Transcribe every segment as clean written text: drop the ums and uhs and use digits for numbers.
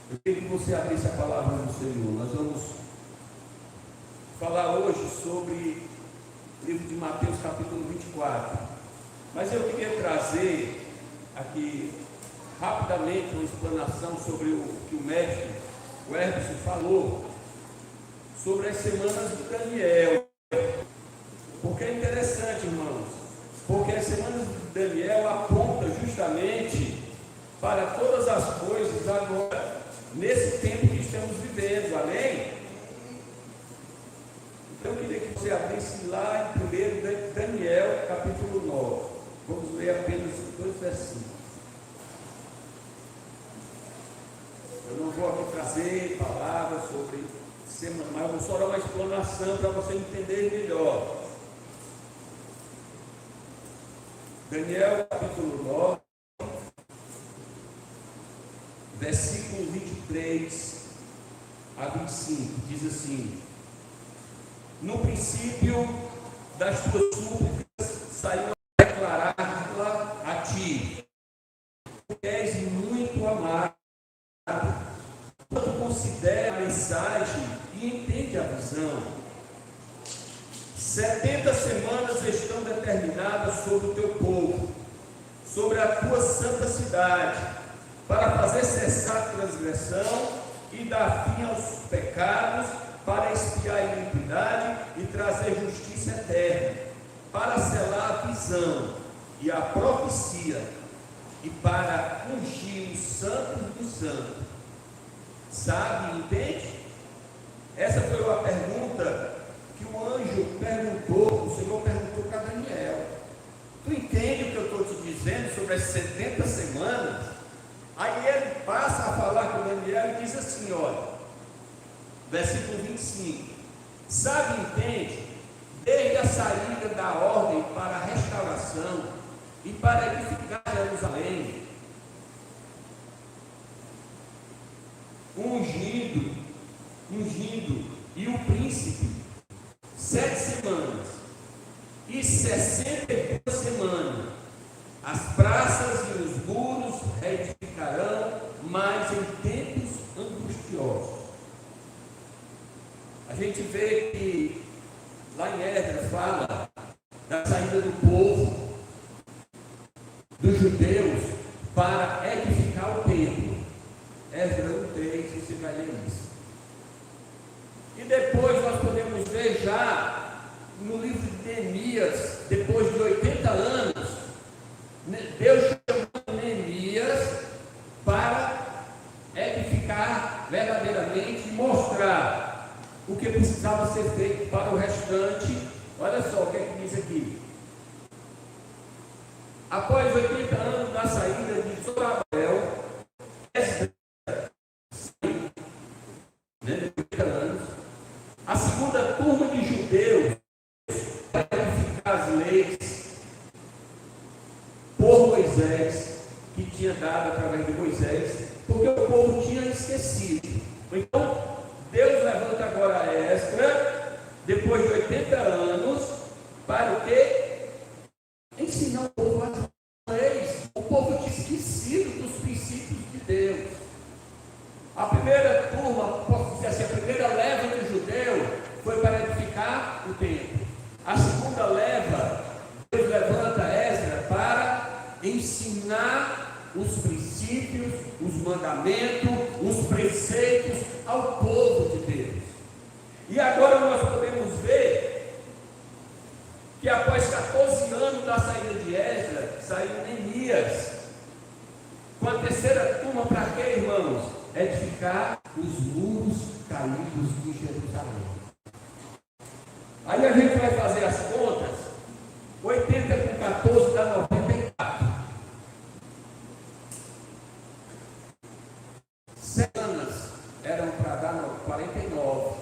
Eu queria que você abrisse a palavra do Senhor. Nós vamos falar hoje sobre o livro de Mateus, capítulo 24. Mas eu queria trazer aqui rapidamente uma explanação sobre o que o mestre, o Hermes, falou sobre as semanas de Daniel. Porque é interessante, irmãos, porque as semanas de Daniel apontam justamente para todas as coisas agora, nesse tempo que estamos vivendo, amém? Então eu queria que você abrisse lá em 1 Daniel, capítulo 9. Vamos ler apenas 2 versículos. Eu não vou aqui trazer palavras sobre semana, mas eu vou só dar uma explanação para você entender melhor. Daniel, capítulo 9, versículo 23 a 25, diz assim: no princípio das tuas súplicas saiu a declarar-la a ti, que és muito amado, quando considera a mensagem e entende a visão. 70 semanas estão determinadas sobre o teu povo, sobre a tua santa cidade, para fazer cessar a transgressão e dar fim aos pecados, para expiar a iniquidade e trazer justiça eterna, para selar a visão e a profecia, e para ungir os santos do santo. Sabe, entende? Essa foi uma pergunta que o anjo perguntou, o Senhor perguntou para Daniel. Tu entende o que eu estou te dizendo sobre as 70 semanas? Aí ele passa a falar com Daniel e diz assim, olha, versículo 25: sabe, entende, desde a saída da ordem para a restauração e para edificar Jerusalém, ungindo, e o príncipe, 7 semanas e 62 semanas, as praças e os muros reedificarão, mas em tempos angustiosos. A gente vê que lá em Esdras fala da saída do povo, dos judeus, para edificar o templo. Esdras 1:3, você vai ler isso. E depois nós podemos ver já no livro de Neemias, depois de 80 anos, Deus chamou Neemias para edificar verdadeiramente e mostrar o que precisava ser feito para o restante. Olha só o que é que diz aqui. Após 80 anos da saída de Zorobabel, a segunda turma de judeus para edificar as leis por Moisés, que tinha dado através de Moisés, porque o povo tinha esquecido. Então, Deus levanta agora Esdras, depois de 80 anos, para o quê? Ensinar o povo as leis. O povo tinha esquecido dos princípios de Deus. A primeira turma, posso dizer assim, a primeira leva de judeu foi para edificar o templo. A segunda leva, Deus levanta Esdras para ensinar os princípios, os mandamentos, os preceitos ao povo de Deus. E agora nós podemos ver que após 14 anos da saída de Esdras, saiu Neemias, com a terceira turma para quê, irmãos? Edificar os muros caídos de Jerusalém. Aí a gente vai fazer as contas. 80 com 14 dá 94. Semanas eram para dar 49.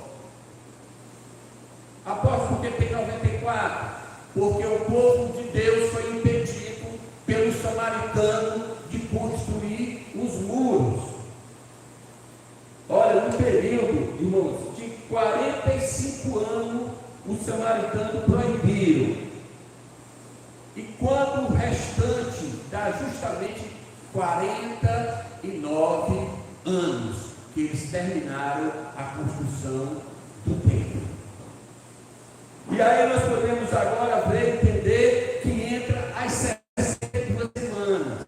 Após por que tem 94? Porque o povo de Deus foi impedido pelo samaritano de construir os muros. Olha, no período, irmãos, de 45 anos, os samaritanos proibiram. E quando o restante dá justamente 49 anos, que eles terminaram a construção do templo. E aí nós podemos agora ver e entender que entra as 62 semanas.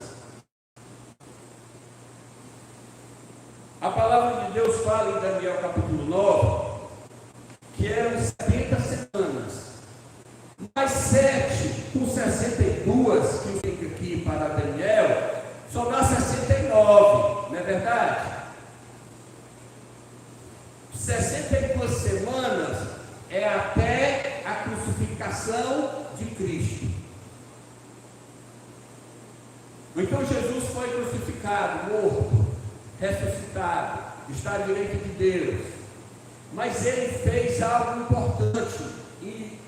A palavra de Deus fala em Daniel capítulo 9 que eram 70 semanas. Mais 7 com 62, que fica aqui para Daniel, só dá 69, não é verdade? 62 semanas é até a crucificação de Cristo. Então Jesus foi crucificado, morto, ressuscitado, está à direita de Deus. Mas ele fez algo importante, e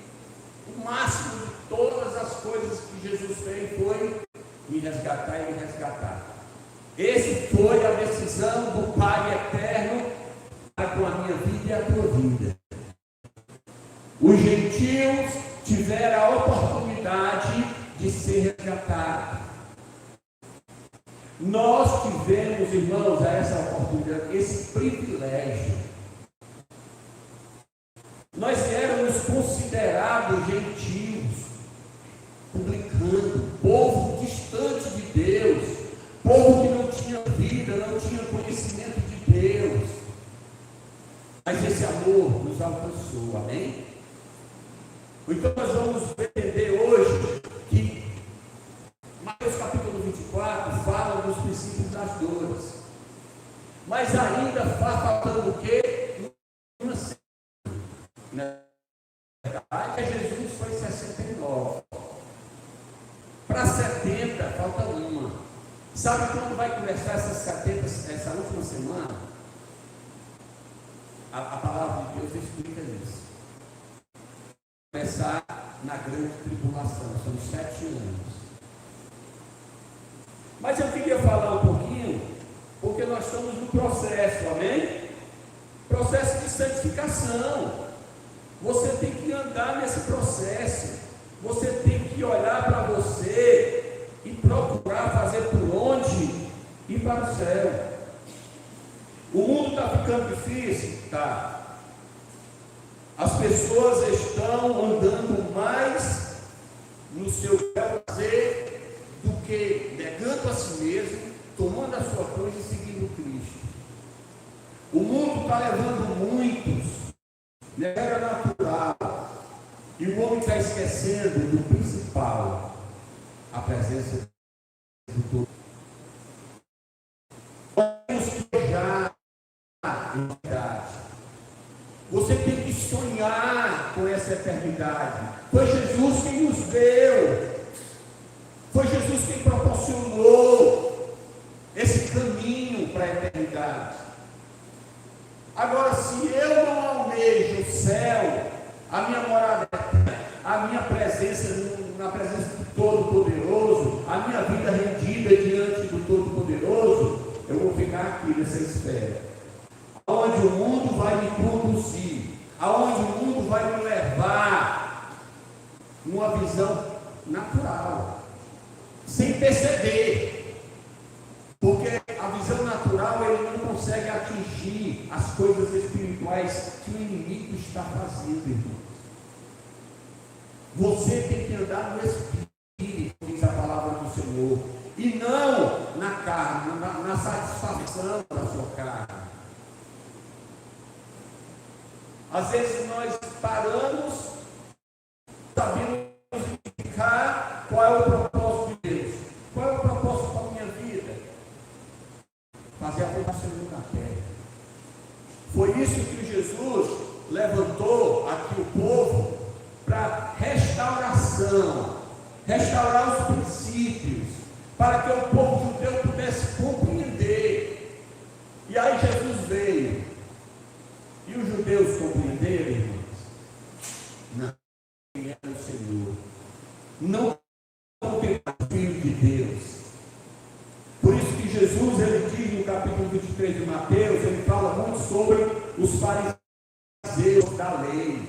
o máximo de todas as coisas que Jesus fez foi me resgatar e me resgatar. Esse foi a decisão do Pai eterno para com a minha vida e a tua vida. Os gentios tiveram a oportunidade de ser resgatados. Nós tivemos, irmãos, essa oportunidade, esse privilégio. Nós éramos considerados gentios, publicando, povo distante de Deus, povo que não tinha vida, não tinha conhecimento de Deus. Mas esse amor nos alcançou, amém? Então nós vamos entender hoje que Mateus capítulo 24 fala dos princípios das dores. Mas ainda está faltando o quê? Uma semana. Na verdade, Jesus foi 69. Para 70, falta uma. Sabe quando vai começar essa última semana? A palavra de Deus explica isso. Começar na grande tribulação, são 7 anos. Mas eu queria falar um pouquinho, porque nós estamos no processo, amém? Processo de santificação. Você tem que andar nesse processo. Você tem que olhar para você e procurar fazer por onde ir para o céu. O mundo está ficando difícil? Tá. As pessoas estão andando mais no seu prazer do que negando a si mesmo, tomando a sua cruz e seguindo Cristo. O mundo está levando muitos na era natural, e o homem está esquecendo do principal, a presença do todo. Temos que olhar em verdade. Você tem que sonhar com essa eternidade. Foi Jesus quem nos deu. Foi Jesus quem proporcionou esse caminho para a eternidade. Agora, se eu não almejo o céu, a minha morada eterna, a minha presença na presença do Todo-Poderoso, a minha vida rendida diante do Todo-Poderoso, eu vou ficar aqui nessa esfera. Aonde o mundo vai me conduzir, aonde o mundo vai me levar, numa visão natural, sem perceber. Porque a visão natural, ele não consegue atingir as coisas espirituais que o inimigo está fazendo, irmãos. Você tem que andar no Espírito, diz a palavra do Senhor, e não na carne, na satisfação da sua carne. Às vezes nós paramos, sabemos identificar qual é o propósito de Deus. Qual é o propósito da minha vida? Fazer a vontade do Senhor na terra. Foi isso que Jesus levantou aqui o povo para restauração, restaurar os princípios, para que o povo judeu pudesse compreender. E aí Jesus veio. E os judeus compreenderam, irmãos? Não, quem era o Senhor. Não porque é o Filho de Deus. Por isso que Jesus, ele diz no capítulo 23 de Mateus, ele fala muito sobre os fariseus da lei.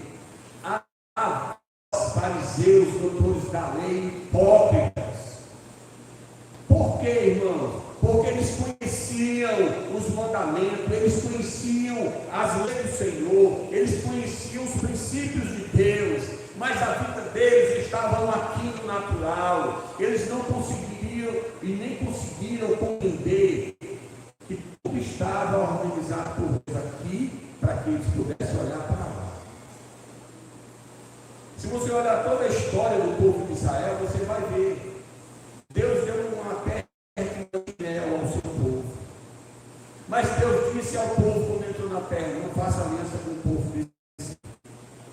Os fariseus, doutores da lei, hipócritas. Por quê, irmãos? Porque eles conheciam os mandamentos comportamento, eles conheciam as leis do Senhor, eles conheciam os princípios de Deus, mas a vida deles estava aqui no natural. Eles não conseguiriam e nem conseguiram compreender que tudo estava organizado por Deus aqui, para que eles pudessem olhar para lá. Se você olhar toda a história do povo de Israel, você vai ver, Deus deu uma terra de mel ao seu povo. Mas Deus disse ao povo quando entrou na terra: não faça aliança com o povo desse mundo.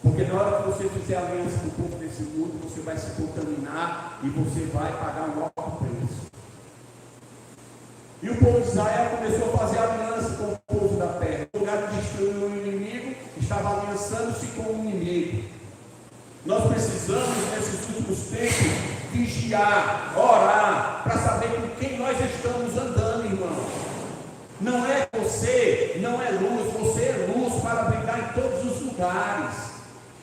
Porque na hora que você fizer aliança com o povo desse mundo, você vai se contaminar e você vai pagar um alto preço. E o povo de Israel começou a fazer aliança com o povo da terra. No lugar de destruir o inimigo, estava aliançando-se com o inimigo. Nós precisamos, nesses últimos tempos, vigiar, orar, para saber com quem nós estamos andando, irmão. Não é você, não é luz, você é luz para brilhar em todos os lugares.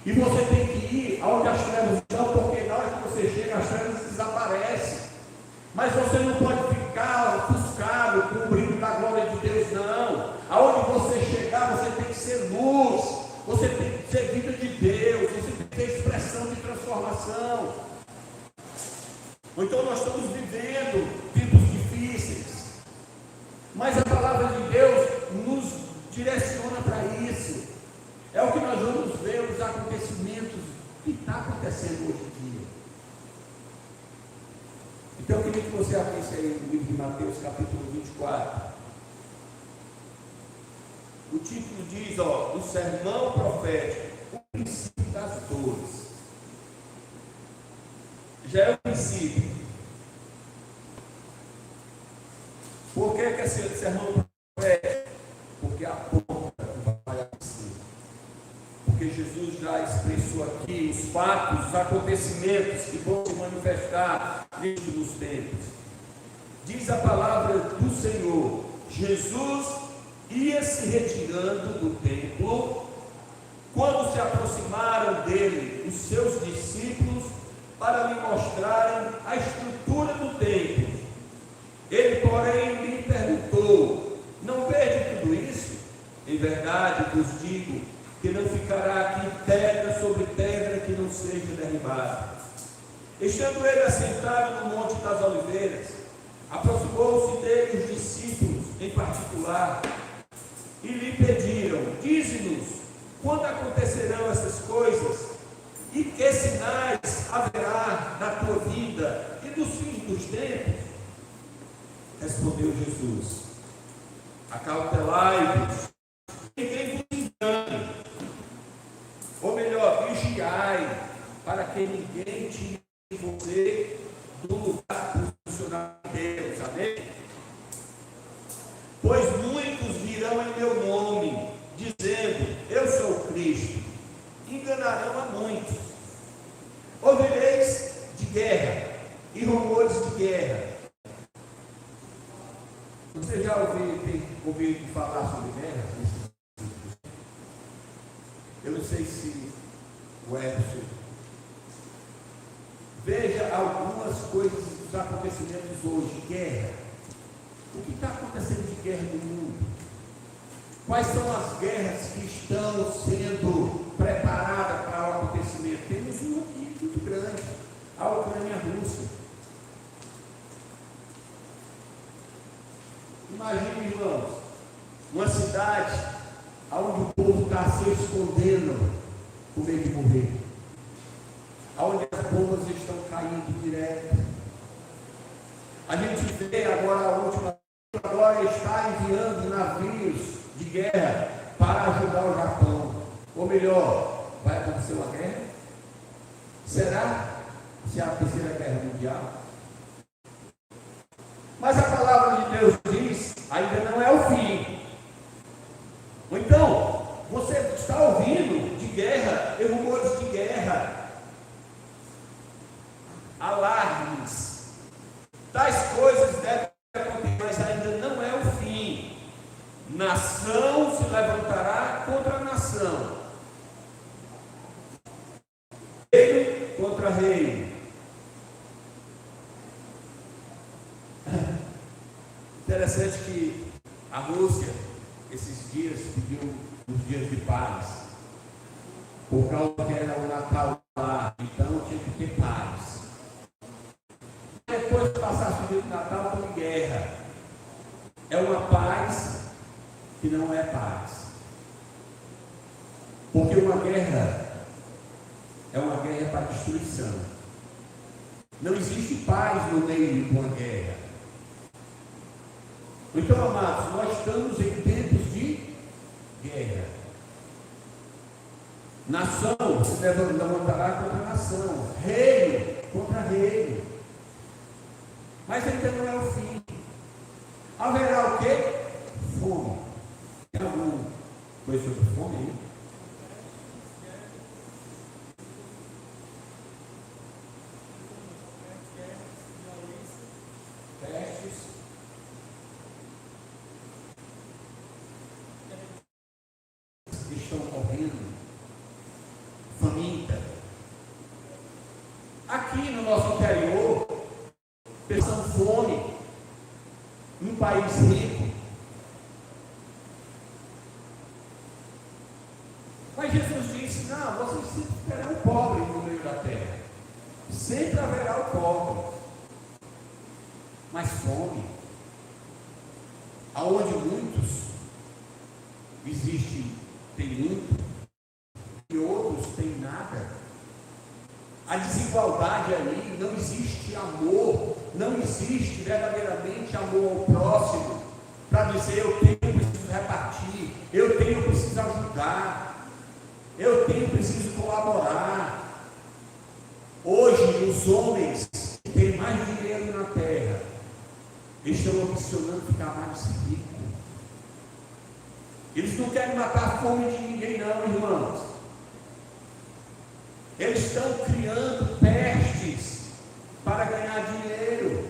E você tem que ir aonde as trevas estão, porque na hora que você chega, as trevas desaparecem. Mas você não pode ficar ofuscado com o brilho da glória de Deus, não. Aonde você chegar, você tem que ser luz, você tem que ser vida de Deus, você tem que ter expressão de transformação. Então nós estamos vivendo tempos difíceis, mas a palavra de Deus nos direciona para isso. É o que nós vamos ver, os acontecimentos que está acontecendo hoje em dia. Então eu queria que você abrisse aí no livro de Mateus, capítulo 24. O título diz, o sermão profético, o princípio das dores. Já é o princípio. Por que esse sermão profético? Porque a porta vai acontecer. Porque Jesus já expressou aqui os fatos, os acontecimentos que vão se manifestar nestes últimos tempos. Diz a palavra do Senhor: Jesus ia se retirando do templo, quando se aproximaram dele os seus discípulos para lhe mostrarem a estrutura do templo. Ele, porém, lhe perguntou: não vede tudo isso? Em verdade vos digo que não ficará aqui pedra sobre pedra que não seja derribada. Estando ele assentado no Monte das Oliveiras, aproximou-se dele os discípulos em particular e lhe pediram: dize-nos, quando acontecerão essas coisas? E que sinais haverá na tua vida e dos fins dos tempos? Respondeu Jesus: acautelai-vos, ninguém vos engane. Ou melhor, vigiai, para que ninguém tire você do lugar posicionado de Deus. Amém? Pois muitos virão em meu nome, dizendo: eu sou o Cristo. Enganarão a muitos. Ouvireis de guerra e rumores de guerra. Você já ouviu falar sobre guerra? Eu não sei se o Edson. Veja algumas coisas dos acontecimentos hoje. Guerra. O que está acontecendo de guerra no mundo? Quais são as guerras que estão sendo preparadas para o acontecimento? Temos uma aqui muito grande, a Ucrânia e a Rússia. Imagine, irmãos, uma cidade onde o povo está se escondendo com medo de morrer, onde as bombas estão caindo direto. A gente vê agora a última, agora está enviando navios de guerra para ajudar o Japão. Ou melhor, vai acontecer uma guerra? Será? Se é a terceira guerra mundial? Mas a palavra de Deus diz, ainda não é o fim. Então, você está ouvindo de guerra e rumores de guerra, alarmes, tais coisas devem acontecer, mas ainda não é o fim. Nação se levantará contra a nação, reino contra reino. Interessante que a Rússia dias pediu os dias de paz, por causa que era o Natal lá, então tinha que ter paz. Depois de passar o dia de Natal, foi guerra. É uma paz que não é paz. Porque uma guerra é uma guerra para destruição. Não existe paz no meio de uma guerra. Então, amados, nós estamos em tempos de guerra. Nação se levantará contra nação, reino contra reino. Mas ainda não é o fim. Haverá o quê? Fome. Tem alguma coisa sobre fome aí? Pestes. Estão correndo. Faminta. Aqui no nosso interior, passando fome, num país rico. Mas Jesus disse: não, vocês sempre terão pobre no meio da terra. Sempre haverá o pobre. Mas fome, aonde muitos existe, tem muito, e outros tem nada. A desigualdade ali, não existe amor, não existe verdadeiramente amor ao próximo, para dizer eu preciso repartir, eu preciso ajudar, eu preciso colaborar. Hoje os homens que têm mais dinheiro na terra estão ambicionando ficar mais ricos. Eles não querem matar a fome de ninguém não, irmãos. Eles estão criando pestes para ganhar dinheiro.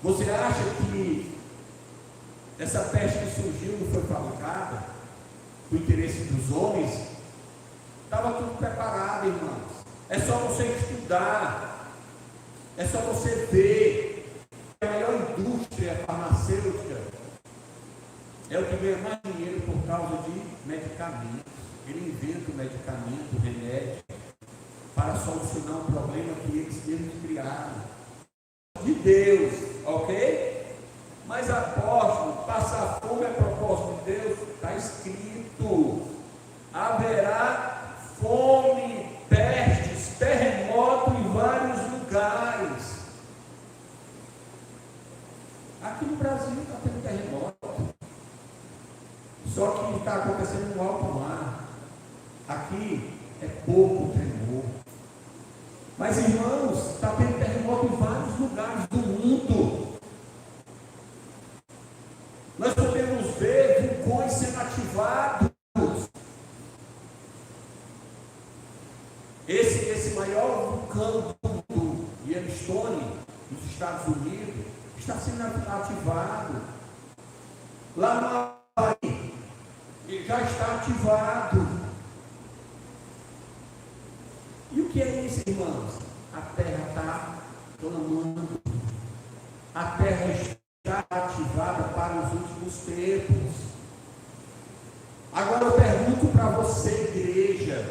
Você acha que essa peste que surgiu não foi fabricada do interesse dos homens? Estava tudo preparado, irmãos. É só você estudar, é só você ver. A melhor indústria farmacêutica é o que ganha mais dinheiro por causa de medicamentos. Ele inventa o medicamento, o remédio, para solucionar um problema que eles mesmos criaram. De Deus, ok? Mas apóstolo, passar fome é propósito de Deus? Está escrito: haverá fome, pestes, terremoto em vários lugares. Aqui no Brasil está tendo terremoto, só que está acontecendo no alto mar. Aqui é pouco tremor. Mas, irmãos, está tendo terremoto em vários lugares do mundo. Nós podemos ver vulcões sendo ativados. Esse maior vulcão do mundo, Yellowstone, nos Estados Unidos, está sendo ativado. Lá no Havaí, ele já está ativado. E o que é isso, irmãos? A terra está clamando. A terra está ativada para os últimos tempos. Agora eu pergunto para você, igreja: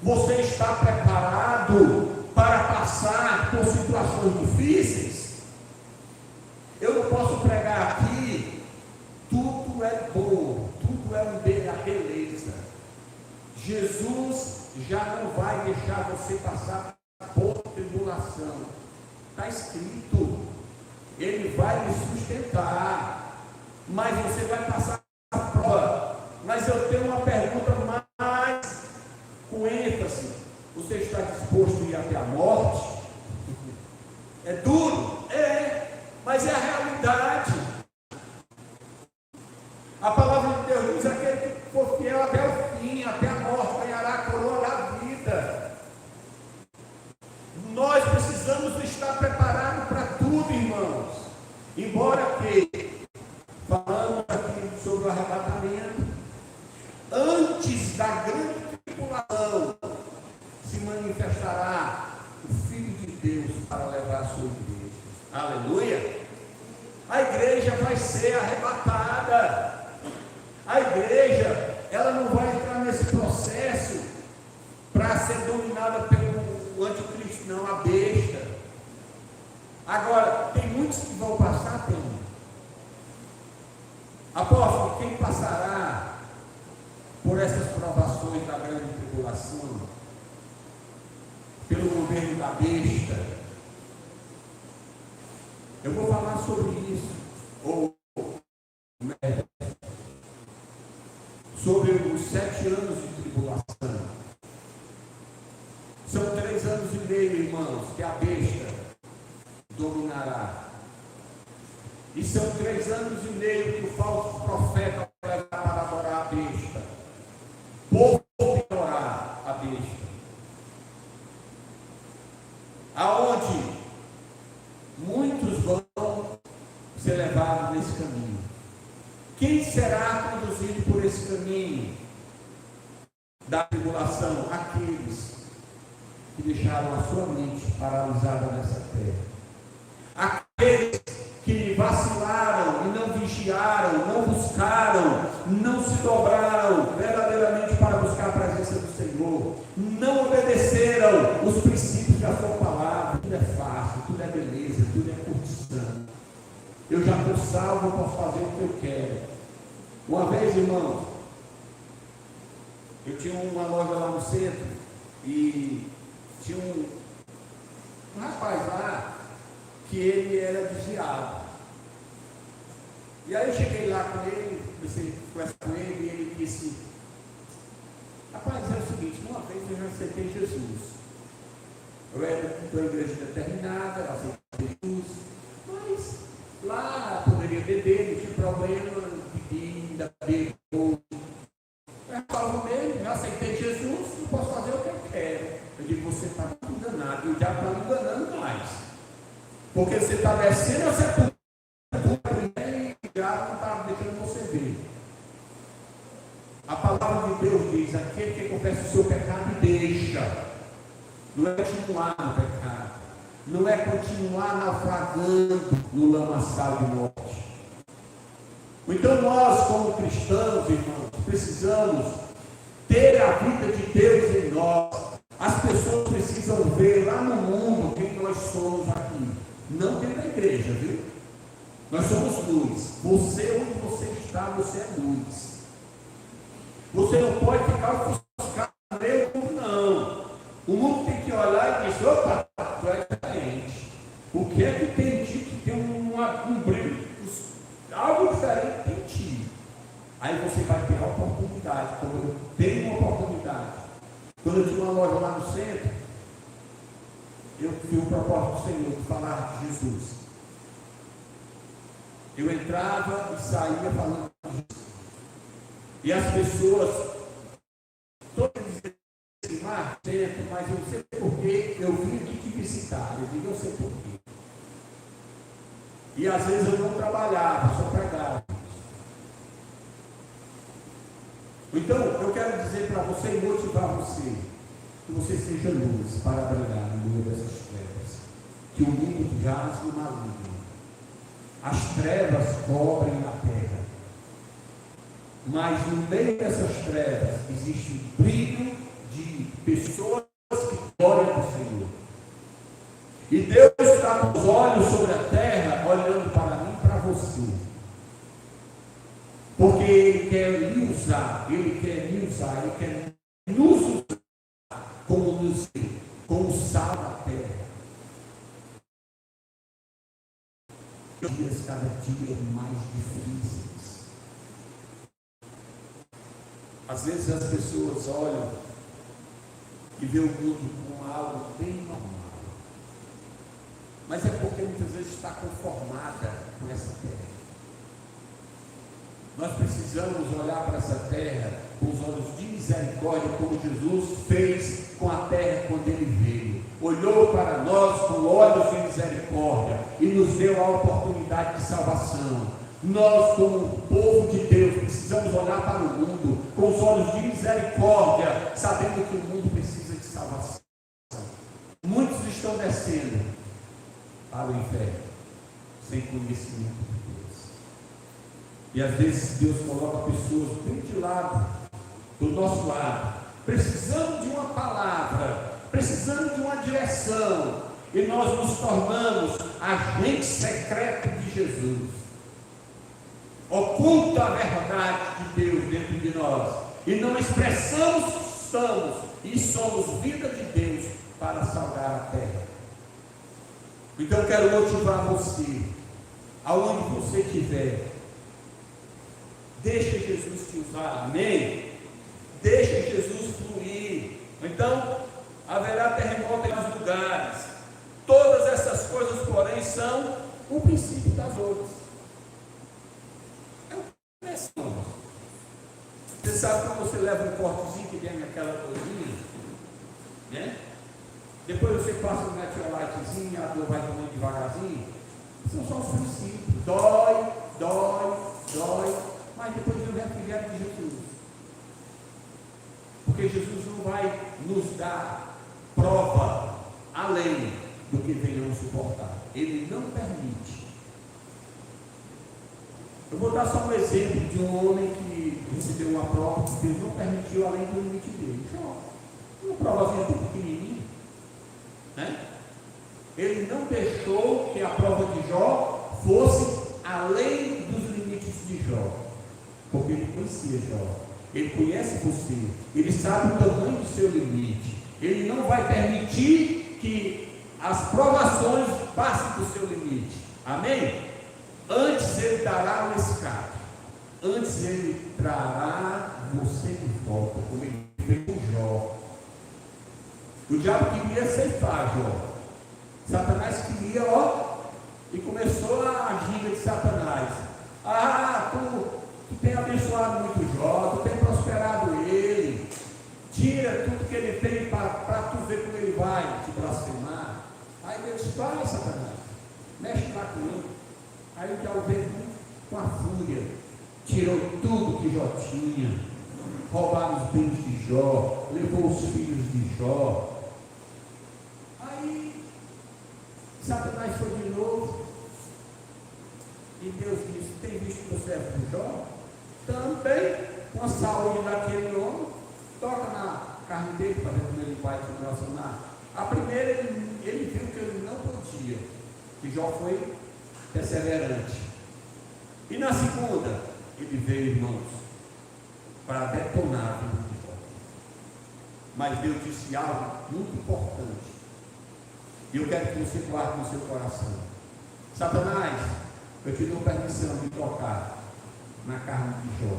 você está preparado para passar por situações difíceis? Eu não posso pregar aqui, tudo é bom, tudo é uma beleza. Jesus já não vai deixar você passar por tribulação. Está escrito, Ele vai lhe sustentar, mas você vai passar a prova. Mas eu tenho uma pergunta mais com ênfase: você está disposto a ir até a morte? É duro? É, mas é a realidade. A palavra de Deus diz: aquele que for fiel até o fim, até a morte, ganhará a coroa da vida. Nós precisamos estar preparados para tudo, irmãos. Embora que, falando aqui sobre o arrebatamento, antes da grande tribulação, se manifestará o Filho de Deus para levar a sua igreja. Aleluia! A igreja vai ser arrebatada. Apóstolo, quem passará por essas provações da grande tribulação, pelo governo da besta? Eu vou falar sobre isso, ou sobre os 7 anos de tribulação. São 3 anos e meio, irmãos, que a besta dominará. E são 3 anos e meio que o falso profeta vai levar para adorar a besta. Povo de adorar a besta. Aonde muitos vão ser levados nesse caminho. Quem será conduzido por esse caminho da tribulação? Aqueles que deixaram a sua mente paralisada nessa terra. Aqueles que vacilaram e não vigiaram, não buscaram, não se dobraram verdadeiramente para buscar a presença do Senhor, não obedeceram os princípios da sua palavra. Tudo é fácil, tudo é beleza, tudo é curtição. Eu já estou salvo, eu posso fazer o que eu quero. Uma vez, irmãos, eu tinha uma loja lá no centro e tinha um rapaz lá que ele era desviado. E aí eu cheguei lá com ele, comecei a conversar com ele e ele disse: rapaz, é o seguinte, uma vez eu já aceitei Jesus. Eu era de uma igreja determinada, eu aceitei Jesus, mas lá poderia beber, não tinha problema, bebida, beber. Eu falo mesmo, eu aceitei Jesus, não posso fazer o que eu quero. Eu digo: você está enganado, e o diabo está me enganando mais. Porque você está descendo a sepultura e o diabo não está deixando você ver. A palavra de Deus diz: aquele que confessa o seu pecado deixa. Não é continuar no pecado, não é continuar naufragando no lamaçal de morte. Então nós, como cristãos, irmãos, precisamos ter a vida de Deus em nós. As pessoas precisam ver lá no mundo quem nós somos aqui. Não dentro da igreja, viu? Nós somos luz. Você, onde você está, você é luz. Você não pode ficar ofuscado no mundo, não. O mundo tem que olhar e dizer: opa, tu é diferente. O que é que tem em ti que tem um brilho? Algo diferente em ti. Aí você vai ter a oportunidade. Como eu tenho uma oportunidade. Quando eu tinha uma loja lá no centro, eu tive o propósito do Senhor de falar de Jesus. Eu entrava e saía falando de Jesus. E as pessoas todas diziam assim: mas eu sei porquê, eu vim aqui te visitar. Eu digo: eu sei porquê. E às vezes eu não trabalhava, só pregava. Então, eu quero dizer para você e motivar você, que você seja luz para brilhar no meio dessas trevas. Que o mundo jaz no maligno. As trevas cobrem a terra. Mas no meio dessas trevas existe um brilho de pessoas que gloriam ao Senhor. E Deus está com os olhos sobre a terra, olhando para mim e para você. Porque Ele quer lhe usar, Ele quer me usar, Ele quer nos usar como luz, como sal da terra. Dias cada dia mais difíceis. Às vezes as pessoas olham e vê o mundo como algo bem normal. Mas é porque muitas vezes está conformada com essa terra. Nós precisamos olhar para essa terra com os olhos de misericórdia, como Jesus fez com a terra quando Ele veio. Olhou para nós com olhos de misericórdia e nos deu a oportunidade de salvação. Nós, como povo de Deus, precisamos olhar para o mundo com os olhos de misericórdia, sabendo que o mundo precisa de salvação. Muitos estão descendo para o inferno sem conhecimento de Deus. E às vezes Deus coloca pessoas bem de lado, do nosso lado, precisando de uma palavra, precisando de uma direção, e nós nos tornamos agentes secretos de Jesus. oculta a verdade de Deus dentro de nós, e não expressamos, e somos vida de Deus para salvar a terra. Então eu quero motivar você, aonde você estiver, deixa Jesus te usar, amém? Deixa Jesus fluir. Então haverá terremoto em alguns lugares. Todas essas coisas, porém, são o princípio das outras. É o que você sabe quando você leva um cortezinho que vem naquela coisinha, né? Depois você passa um meteoritezinho, a dor vai tomando devagarzinho. São só os princípios. Dói, mas depois vem o refrigério de Jesus. Porque Jesus não vai nos dar prova além do que venhamos suportar. Ele não permite. Eu vou dar só um exemplo de um homem que recebeu uma prova que Deus não permitiu além do limite dele. Jó, uma provazinha tão pequenininha, né? Ele não deixou que a prova de Jó fosse além dos limites de Jó, porque ele conhecia Jó, ele conhece você, ele sabe o tamanho do seu limite. Ele não vai permitir que as provações passem do seu limite, amém? Antes ele dará o escape, antes ele trará você de volta, como ele fez com Jó. O diabo queria ceifar Jó, Satanás queria, e começou a ginga de Satanás. Tu tem abençoado muito Jó, tu tem prosperado ele, tira tudo que ele tem para tu ver como ele vai te blasfemar. Aí Deus disse: vai, Satanás, mexe lá com ele. Aí o diabo veio com a fúria, tirou tudo que Jó tinha, roubaram os bens de Jó, levou os filhos de Jó. Aí Satanás foi de novo, e Deus disse: tem visto que você é com Jó? Também, com a saúde daquele homem, toca na carne dele para ver como ele vai se relacionar. A primeira ele viu que ele não podia, que Jó foi perseverante. E na segunda, ele veio, irmãos, para detonar a vida de Jó. Mas Deus disse algo muito importante, e eu quero que você guarde no seu coração: Satanás, eu te dou permissão de tocar na carne de Jó,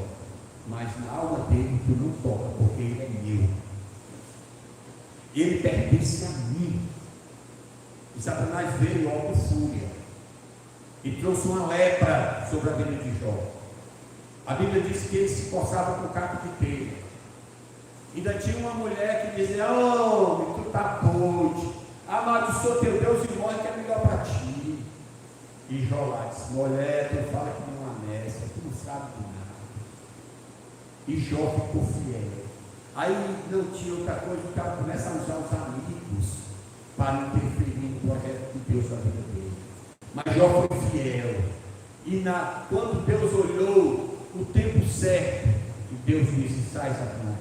mas na alma dele tu não toca, porque ele é meu, ele pertence a mim. E Satanás veio com fúria e trouxe uma lepra sobre a vida de Jó. A Bíblia diz que ele se coçava com caco de telha. Ainda tinha uma mulher que dizia: tu está doido, amaldiçoa teu Deus e morre, que é melhor para ti. E Jó lá disse: mulher, tu fala que não é nessa, tu não sabe de nada. E Jó ficou fiel. Aí não tinha outra coisa, o cara começa a usar os amigos para interferir no projeto de Deus na vida dele. Mas Jó foi fiel. E quando Deus olhou o tempo certo, e Deus disse: sai, Satanás,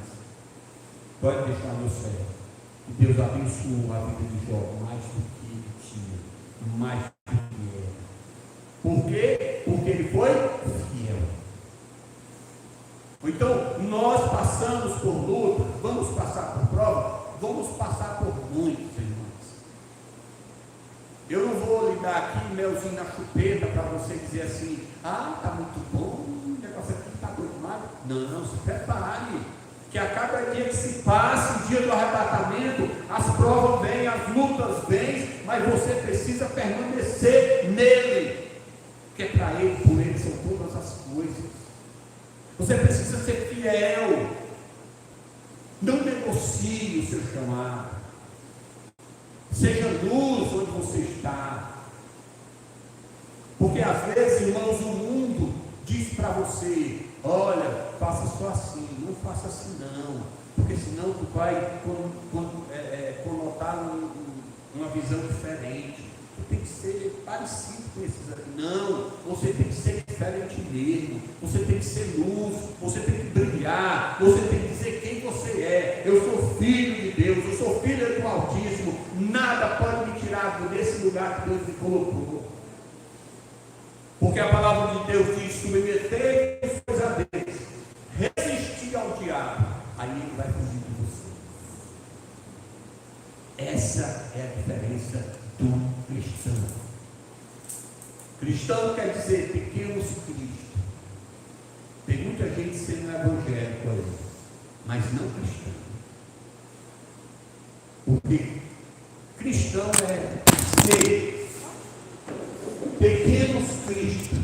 pode deixar meu servo. E Deus abençoou a vida de Jó mais do que ele tinha, mais do que era. Por quê? Porque ele foi fiel. Então, nós passamos por luta, vamos passar por prova, vamos passar por muitos, irmãos. Eu não vou lhe dar aqui melzinho na chupeta para você dizer assim: está muito bom, o negócio aqui está doido demais. Não, se prepare, que a cada dia que se passa, o dia do arrebatamento, as provas vêm, as lutas vêm, mas você precisa permanecer nele, porque para ele, por ele, são todas as coisas. Você precisa ser fiel. Não negocie o seu chamado. Seja luz onde você está. Porque às vezes, irmãos, o mundo diz para você: olha, faça só assim, não faça assim não, porque senão tu vai conotar uma visão diferente. Tu tem que ser parecido com esses aqui. Não, você tem que ser diferente mesmo. Você tem que ser luz, você tem que brilhar, você tem que dizer quem você é. Eu sou filho de Deus, eu sou filho do Altíssimo. Nada pode me tirar desse lugar que Deus me colocou. Porque a palavra de Deus diz: submeter-vos a Deus, resistir ao diabo, aí ele vai fugir de você. Essa é a diferença do cristão. Cristão quer dizer pequenos Cristo. Tem muita gente sendo evangélico aí, mas não cristão. Porque cristão é ser pequenos Cristo,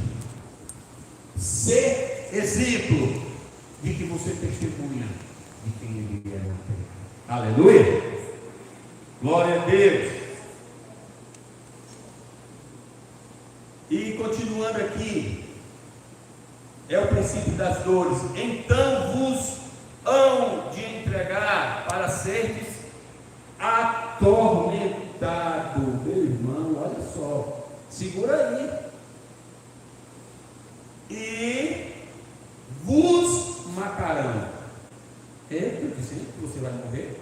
ser exemplo de que você testemunha de quem ele é na terra. Aleluia! Glória a Deus! E continuando aqui, é o princípio das dores. Então vos hão de entregar para seres atormentado. Meu irmão, olha só, segura aí. E vos matarão. Eu dizendo que você vai morrer.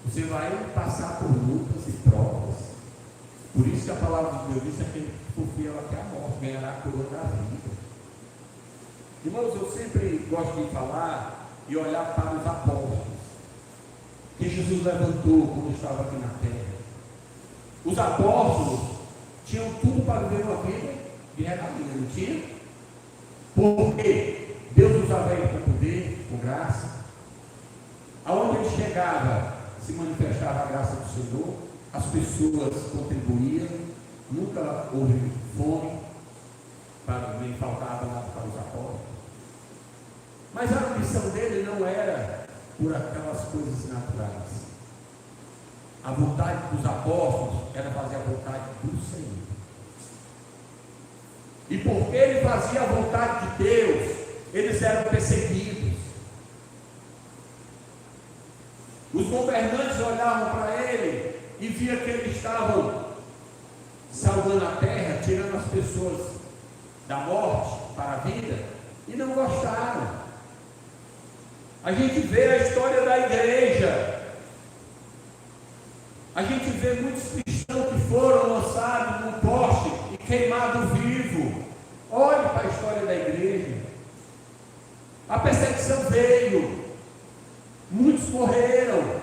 Você vai passar por lutas e provas. Por isso que a palavra de Deus diz que aquele que for fiel até a morte ganhará a coroa da vida. Irmãos, eu sempre gosto de falar e olhar para os apóstolos que Jesus levantou quando estava aqui na terra. Os apóstolos tinham tudo para viver uma vida de regalia, não tinha? Porque Deus usava ele com poder, com graça. Aonde ele chegava, se manifestava a graça do Senhor. As pessoas contribuíam, nunca houve fome, nem faltava nada para os apóstolos. Mas a missão dele não era por aquelas coisas naturais. A vontade dos apóstolos era fazer a vontade do Senhor. E porque ele fazia a vontade de Deus, eles eram perseguidos. Os governantes olhavam para ele e via que eles estavam salvando a terra, tirando as pessoas da morte para a vida, e não gostaram. A gente vê a história da igreja, a gente vê muitos cristãos que foram lançados num poste e queimados vivos. Olhe para a história da igreja. A perseguição veio, muitos morreram.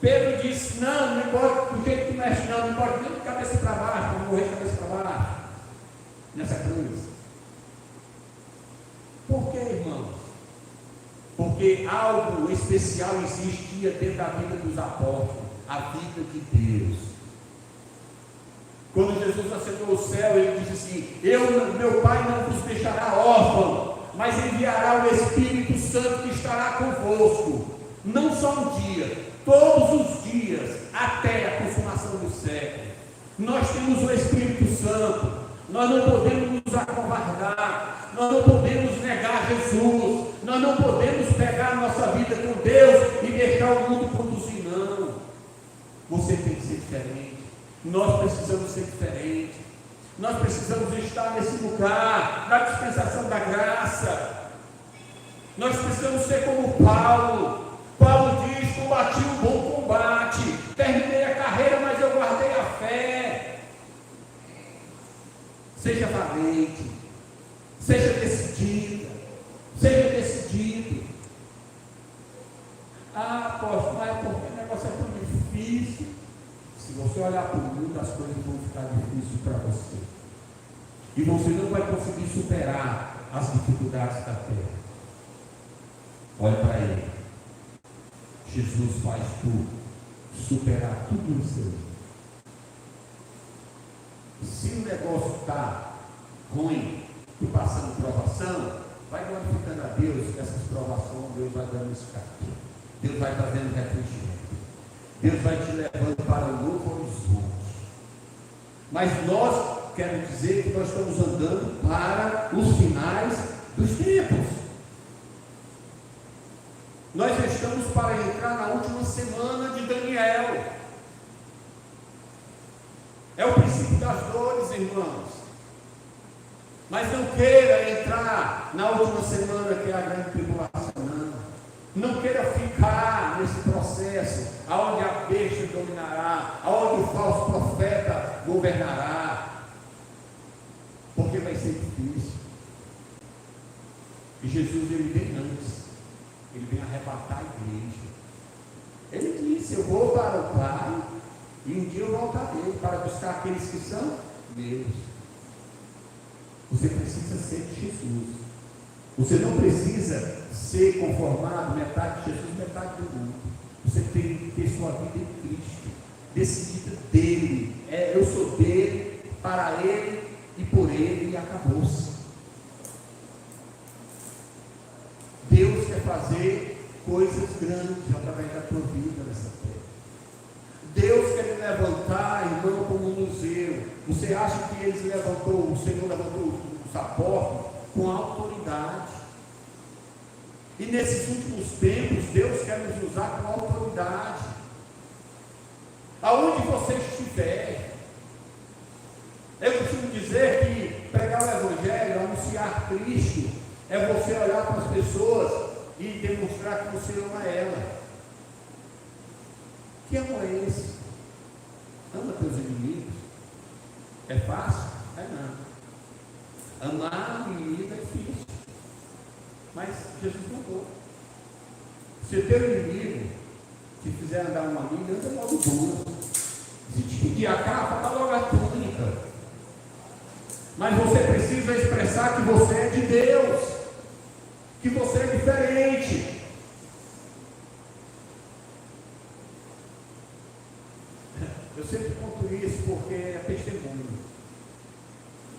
Pedro disse: não importa do jeito que mexe, não importa nem de cabeça para baixo, para morrer de cabeça para baixo, nessa cruz. Por que, irmãos? Porque algo especial existia dentro da vida dos apóstolos, a vida de Deus. Quando Jesus ascendeu ao céu, ele disse assim: meu Pai não vos deixará órfão, mas enviará o Espírito Santo que estará convosco, não só um dia, todos os dias, até a consumação do século. Nós temos o Espírito Santo, nós não podemos nos acovardar, nós não podemos negar Jesus, nós não podemos pegar a nossa vida com Deus e deixar o mundo conduzir, não. Você tem que ser diferente, nós precisamos ser diferentes, nós precisamos estar nesse lugar, na dispensação da graça. Nós precisamos ser como Paulo. Paulo diz: combati o bom combate, terminei a carreira, mas eu guardei a fé. Seja valente, seja decidido. Ah, apóstolo, mas porque o negócio é tão difícil. Se você olhar para o mundo, as coisas vão ficar difíceis para você. E você não vai conseguir superar as dificuldades da terra. Olha para ele. Jesus faz tudo, superar tudo no seu. Se o negócio está ruim, e passando provação, vai glorificando a Deus, que essas provações Deus vai dando escape, Deus vai trazendo refrigério, Deus vai te levando para um novo horizonte. Mas nós, quero dizer que nós estamos andando para os finais dos tempos. Nós estamos para entrar na última semana de Daniel. É o princípio das dores, irmãos. Mas não queira entrar na última semana, que é a grande tribulação, não. Não queira ficar nesse processo, aonde a besta dominará, aonde o falso profeta governará. que vai ser difícil. E Jesus, ele vem antes. Ele vem arrebatar a igreja. Ele disse: eu vou para o Pai e um dia eu voltarei para buscar aqueles que são meus. Você precisa ser de Jesus. Você não precisa ser conformado metade de Jesus, metade do mundo. Você tem que ter sua vida em Cristo, decidida dele. Eu sou dele, para ele e por ele, e acabou-se. Deus quer fazer coisas grandes através da tua vida nessa terra. Deus quer te levantar, irmão, como um museu. Você acha que o Senhor levantou os apóstolos com autoridade? E nesses últimos tempos, Deus quer nos usar com autoridade. Aonde você estiver. Eu costumo dizer que pregar o Evangelho, anunciar Cristo, é você olhar para as pessoas e demonstrar que você ama ela. Que amor é esse? Ama teus inimigos? É fácil? É não. Amar o inimigo é difícil. Mas Jesus mandou. Se teu inimigo te fizer andar uma milha, anda logo duas. Se te pedir a capa, dá logo a túnica. Mas você precisa expressar que você é de Deus, que você é diferente. Eu sempre conto isso porque é testemunho.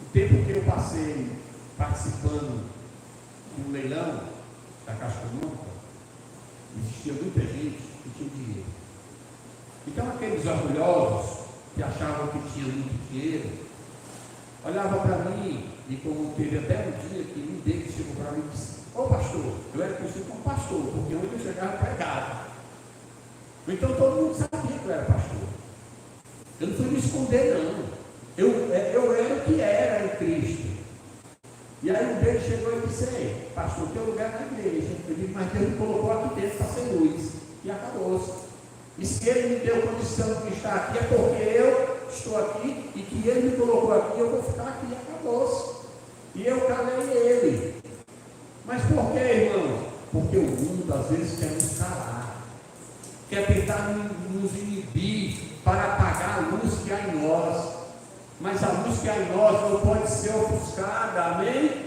O tempo que eu passei participando de um leilão da Caixa Econômica, existia muita gente que tinha dinheiro. Então aqueles orgulhosos que achavam que tinha muito dinheiro, olhava para mim, e como teve até um dia que um deles chegou para mim e disse: ô pastor, eu era conhecido como pastor, porque onde eu chegava pregava. Então todo mundo sabia que eu era pastor. Eu não fui me esconder, não. Eu era o que era em Cristo. E aí um deles chegou e disse: ei, pastor, teu lugar é na igreja. Eu disse: mas Deus me colocou aqui dentro para ser luz. E acabou-se. E se ele me deu condição de estar aqui, é porque eu estou aqui, e que ele me colocou aqui, eu vou ficar aqui, e acabou-se. E eu calei ele. Mas por que, irmãos? Porque o mundo às vezes quer nos calar, quer tentar nos inibir para apagar a luz que há em nós. Mas a luz que há em nós não pode ser ofuscada, amém?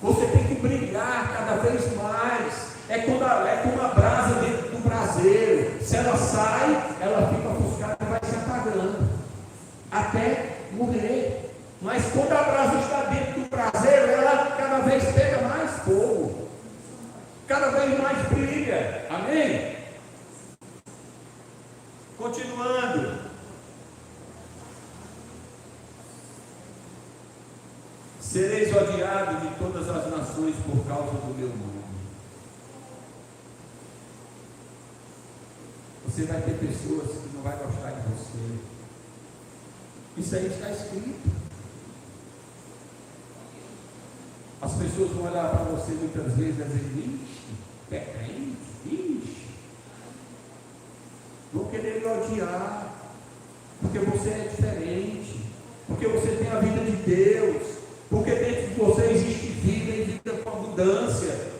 Você tem que brilhar cada vez mais. É como a brasa dentro do braseiro. Se ela sai, ela fica ofuscada e vai se apagando até morrer. Mas quando a brasa está dentro do braseiro, ela cada vez pega mais fogo, cada vez mais brilha, amém? Continuando. Sereis odiados de todas as nações por causa do meu nome. Você vai ter pessoas que não vão gostar de você. Isso aí está escrito. As pessoas vão olhar para você muitas vezes e dizer: ixi, é crente, ixi. Vão querer lhe odiar, porque você é diferente, porque você tem a vida de Deus, porque dentro de você existe vida e vida com abundância.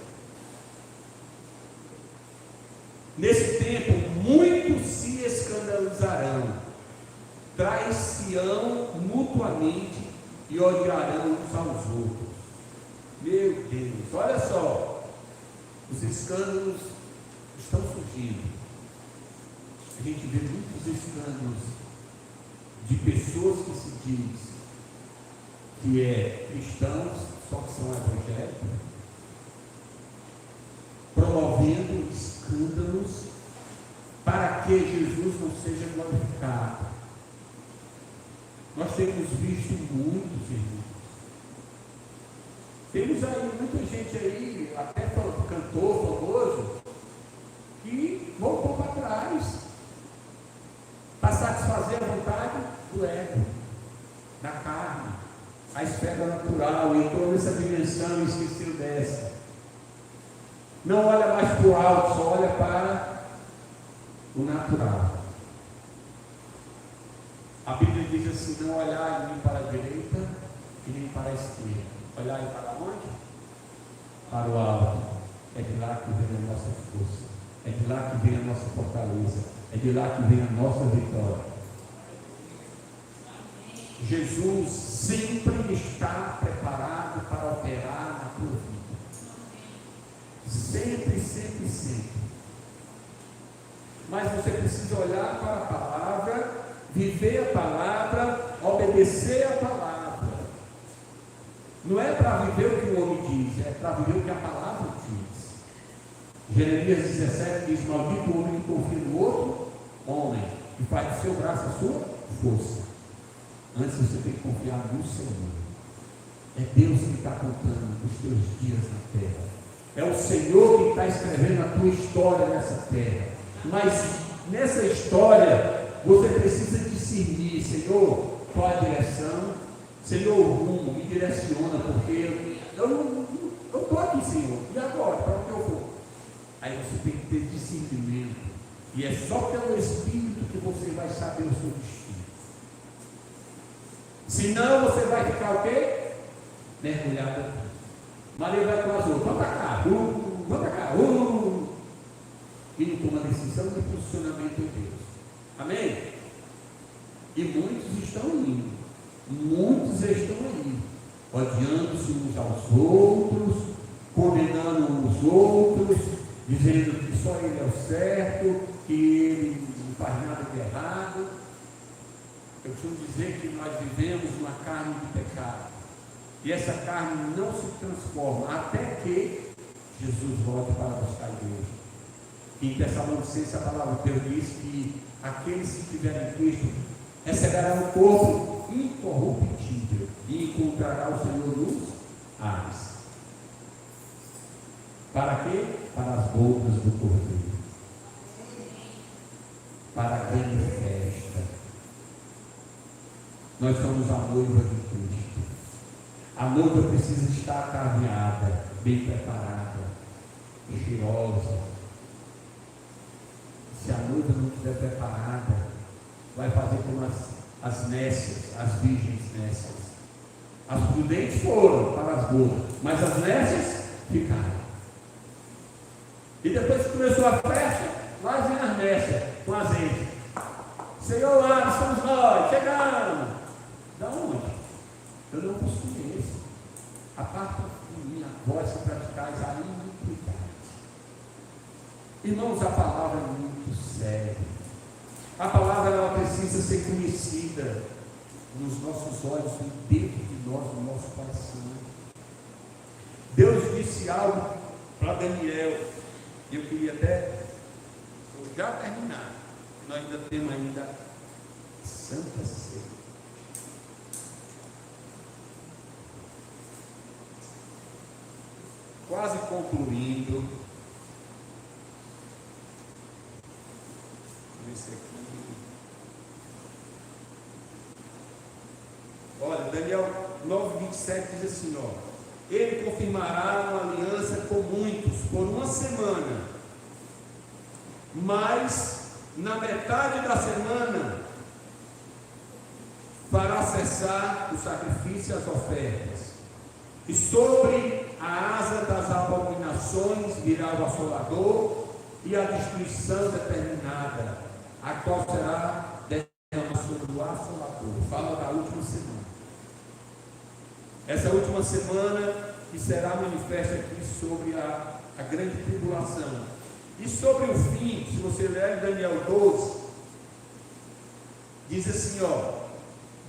Nesse tempo, muitos se escandalizarão, trair-se-ão mutuamente e odiarão uns aos outros. Meu Deus, olha só, os escândalos estão surgindo. A gente vê muitos escândalos de pessoas que se diz que é cristãos, só que são evangélicos, promovendo escândalos para que Jesus não seja glorificado. Nós temos visto muitos irmãos. Temos aí muita gente aí, até cantor famoso, que voltou para trás para satisfazer a vontade do ego, da carne, a esfera natural, entrou nessa dimensão e esqueceu dessa. Não olha mais para o alto, só olha para o natural. A Bíblia diz assim: não olhar em mim para a direita e nem para a esquerda. Olhar para onde? Para o alto. É de lá que vem a nossa força. É de lá que vem a nossa fortaleza. É de lá que vem a nossa vitória. Jesus sempre está preparado para operar na tua vida. Sempre, sempre, sempre. Mas você precisa olhar para a palavra, viver a palavra, obedecer a palavra. Não é para viver o que o homem diz, é para viver o que a palavra diz. Jeremias 17 diz: maldito o homem que confia no outro homem e faz do seu braço a sua força. Antes você tem que confiar no Senhor. É Deus que está contando os teus dias na terra. É o Senhor que está escrevendo a tua história nessa terra. Mas nessa história você precisa discernir: Senhor, qual a direção? Senhor, o rumo, me direciona, porque eu não estou aqui, Senhor. E agora? Para onde eu vou? Aí você tem que ter discernimento. E é só pelo Espírito que você vai saber o seu destino. Senão você vai ficar o quê? Mergulhado. Maria vai para o azul. Vamos para cá. Vamos para cá. E não toma decisão de posicionamento em Deus. Amém? E muitos estão indo. Muitos estão aí, odiando-se uns aos outros, condenando os outros, dizendo que só ele é o certo, que ele não faz nada de errado. Eu costumo dizer que nós vivemos uma carne de pecado, e essa carne não se transforma até que Jesus volte para buscar a igreja. Em Tessalonicenses, a palavra de Deus diz que aqueles que tiverem Cristo receberão um corpo incorruptível e encontrará o Senhor nos ares. Para quê? Para as bodas do Cordeiro, para a grande festa. Nós somos a noiva de Cristo. A noiva precisa estar ataviada, bem preparada, cheirosa. Se a noiva não estiver preparada, vai fazer como as nécias, as virgens nécias. As prudentes foram para as bodas, mas as nécias ficaram. E depois que começou a festa, lá vem as nécias com azeite. Senhor, lá estamos nós, chegamos. Da onde? Eu não vos conheço. Aparta de mim a voz que praticais a iniquidade. Irmãos, a palavra é muito séria. A palavra ela precisa ser conhecida nos nossos olhos, dentro de nós, no nosso coração. Deus disse algo para Daniel. Eu queria até já terminar. Nós ainda temos Santa Ceia. Quase concluindo. Esse aqui. Olha, Daniel 9:27 diz assim, ó: ele confirmará uma aliança com muitos por uma semana, mas na metade da semana fará cessar o sacrifício e as ofertas, e sobre a asa das abominações virá o assolador e a destruição determinada, a qual será derramada sobre o assolador. Fala da última semana. Essa última semana que será manifesta aqui sobre a grande tribulação. E sobre o fim, se você ler Daniel 12, diz assim, ó: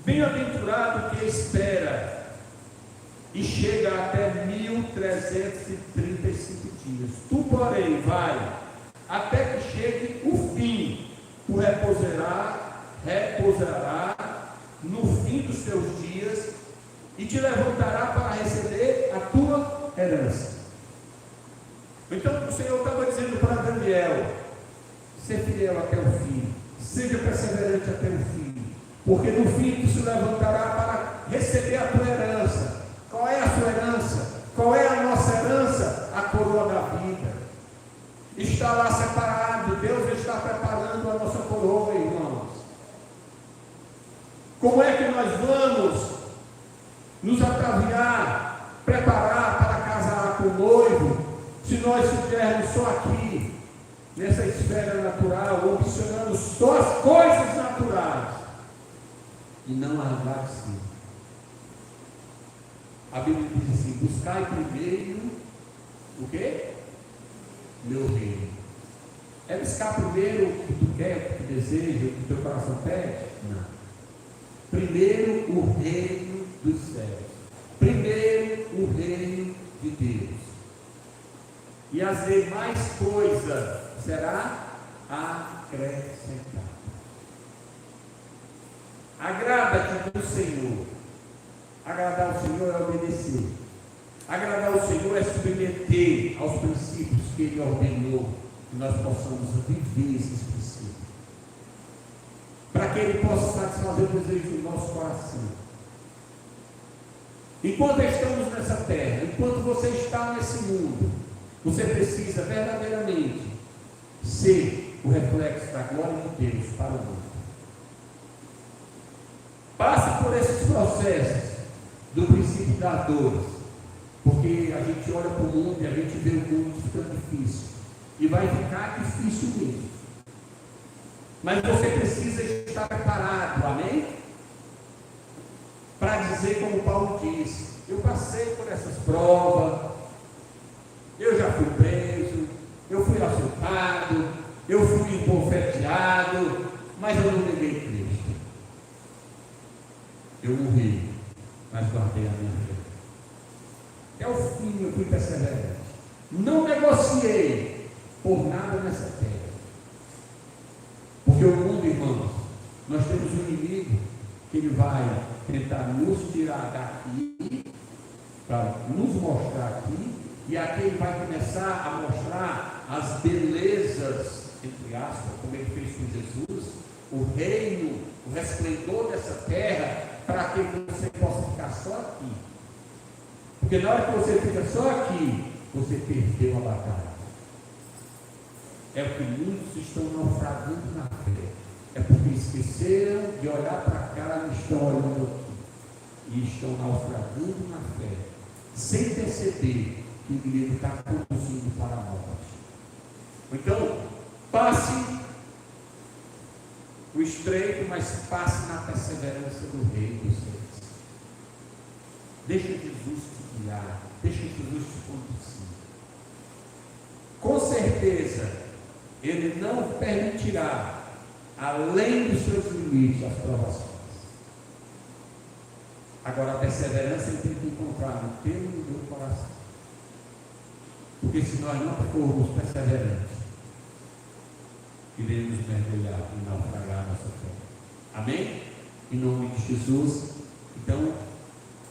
bem-aventurado que espera e chega até 1335 dias. Tu, porém, vai até que chegue o fim. Tu repousará no fim dos teus dias e te levantará para receber a tua herança. Então o Senhor estava dizendo para Daniel: ser fiel até o fim, seja perseverante até o fim, porque no fim tu se levantará para receber a tua herança. Qual é a sua herança? Qual é a nossa herança? A coroa da vida. Está lá separado. Deus está preparando a nossa coroa, irmãos. Como é que nós vamos nos ataviar, preparar para casar com o noivo, se nós estivermos só aqui, nessa esfera natural, observando só as coisas naturais, e não as lá de cima. A Bíblia diz assim: buscai primeiro o quê? Meu reino. É buscar primeiro o que tu quer, o que tu deseja, o que teu coração pede? Não. Primeiro o reino dos céus. Primeiro o reino de Deus. E as demais coisas será acrescentada. Agrada-te do Senhor. Agradar o Senhor é obedecer. Agradar o Senhor é submeter aos princípios que Ele ordenou, que nós possamos viver esses princípios, para que Ele possa satisfazer o desejo do nosso coração. Enquanto estamos nessa terra, enquanto você está nesse mundo, você precisa verdadeiramente ser o reflexo da glória de Deus para o mundo. Passe por esses processos do princípio das dores, porque a gente olha para o mundo e a gente vê o mundo ficando difícil, e vai ficar difícil mesmo, mas você precisa estar preparado, amém? Para dizer como Paulo disse: eu passei por essas provas, eu já fui preso, eu fui açoitado, eu fui embofeteado, mas eu não neguei Cristo. Eu morri, mas guardei a minha fé. Até o fim eu fui perseverante. Não negociei por nada nessa terra. Porque o mundo, irmãos, nós temos um inimigo que ele vai tentar nos tirar daqui, para nos mostrar aqui, e aqui ele vai começar a mostrar as belezas, entre aspas, como ele fez com Jesus, o reino, o resplendor dessa terra, para que você possa ficar só aqui. Porque na hora que você fica só aqui, você perdeu a batalha. É o que muitos estão naufragando na fé. É porque esqueceram de olhar para cá e estão olhando aqui. E estão naufragando na fé, sem perceber que o inimigo está conduzindo para a morte. Então, passe o estreito, mas passe na perseverança do Rei dos Reis. Deixa Jesus te guiar, deixa Jesus te conduzir. Com certeza, Ele não permitirá, além dos seus limites, as provações. Agora, a perseverança Ele tem que encontrar no teu e no meu coração. Porque se nós não formos perseverantes, iremos mergulhar e naufragar a nossa fé. Amém? Em nome de Jesus. Então,